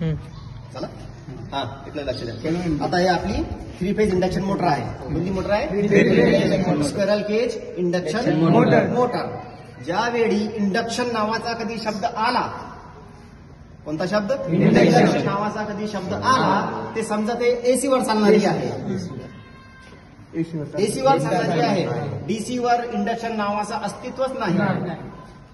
चला हा इकडे लक्ष द्या. आता हे आपली 3 फेज इंडक्शन मोटर आहे. कोणती मोटर आहे? Squirrel cage induction motor. ज्यावेळी इंडक्शन नावाचा कधी शब्द आला, कोणता शब्द? इंडक्शन नावाचा कधी शब्द आला ते समजा ते एसी वर चालणारी आहे. एसी वर चालणारी आहे. डीसी वर इंडक्शन नावाचं अस्तित्वच नाही.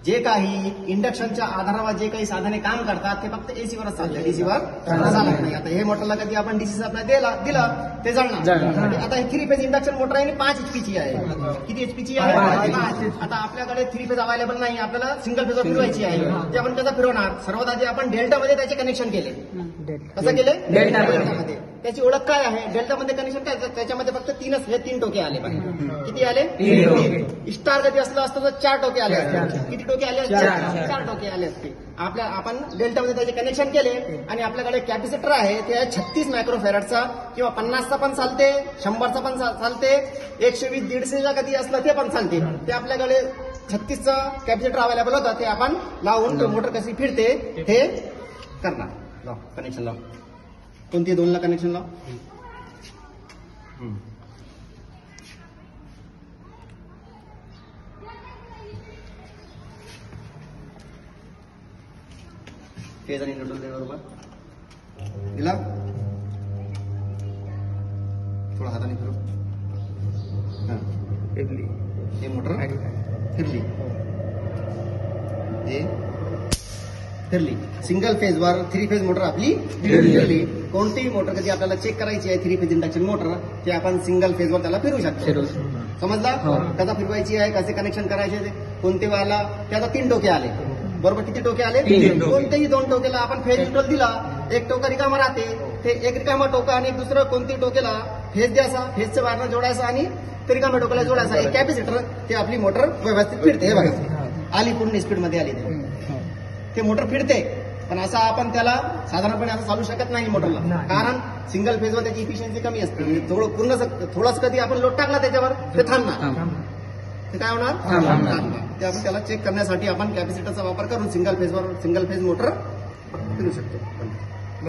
जे काही इंडक्शनच्या आधारावर जे काही साधने काम करतात ते फक्त एसी वरच चालतात, डीसी वर चालत नाही. आता हे मोटरला कधी आपण डीसी सप्लाय दिलं ते जळणार. आता हे 3 फेज इंडक्शन मोटर आहे, 5 एचपीची आहे. किती एचपीची आहे? 5. आता आपल्याकडे 3 फेज अवेलेबल नाही, आपल्याला सिंगल फेजवर फिरवायची आहे. ते आपण कसं फिरवणार? सर्वात आधी आपण डेल्टामध्ये त्याचे कनेक्शन केले. कसं केले? डेल्टामध्ये. त्याची ओळख काय आहे? डेल्टामध्ये कनेक्शन काय? त्याच्यामध्ये फक्त 3 टोके आले. किती आले? 3. स्टार कधी असतं तर 4 टोके आले. किती टोके आले? 4 टोके आले असते. आपण डेल्टामध्ये त्याचे कनेक्शन केले आणि आपल्याकडे कॅपॅसिटर आहे ते 36 मायक्रोफॅरेडचा किंवा 50चा पण चालते, 100चा पण चालते, 120, 150चा कधी असलं ते पण चालते. ते आपल्याकडे 36चं कॅपॅसिटर अवेलेबल होतं. ते आपण लावून मोटर कशी फिरते हे करणार. लाव कनेक्शन लाव. कोणती 2ला कनेक्शन लाव. फेज आणि न्यूट्रल बरोबर दिला. थोडा हाताने फिरव. हे मोटर फिरली, हे फिरली. सिंगल फेज वर 3 फेज मोटर आपली फिरली. कोणतीही मोटर कधी आपल्याला चेक करायची आहे 3 फेज इंडक्शन मोटर, ते आपण सिंगल फेज वर त्याला फिरवू शकतो. समजला? कसा फिरवायची आहे, कसे कनेक्शन करायचे, कोणते वाला. त्याला 3 टोके आले बरोबर. किती टोके आले? 3. कोणतेही 2 टोकेला आपण फेज न्यूट्रल दिला, एक टोका रिकामा राहते. ते एक रिकामा टोका आणि दुसरं कोणती टोकेला फेज द्यायचा, फेजच्या वायरनं जोडायचा आणि ते रिकामा टोकाला जोडायचा. एक कॅपॅसिटर, ते आपली मोटर व्यवस्थित फिरते. हे बघा आली, पूर्ण स्पीड मध्ये आली. ते मोटर फिरते. पण असं आपण त्याला साधारणपणे असं चालू शकत नाही मोटरला, कारण सिंगल फेजवर त्याची इफिशियन्सी कमी असते. थोडंच कधी आपण लोड टाकला त्याच्यावर ते थांबणार. ते काय होणार? ते आपण त्याला चेक करण्यासाठी आपण कॅपॅसिटरचा वापर करून सिंगल फेज मोटर फिरू शकतो.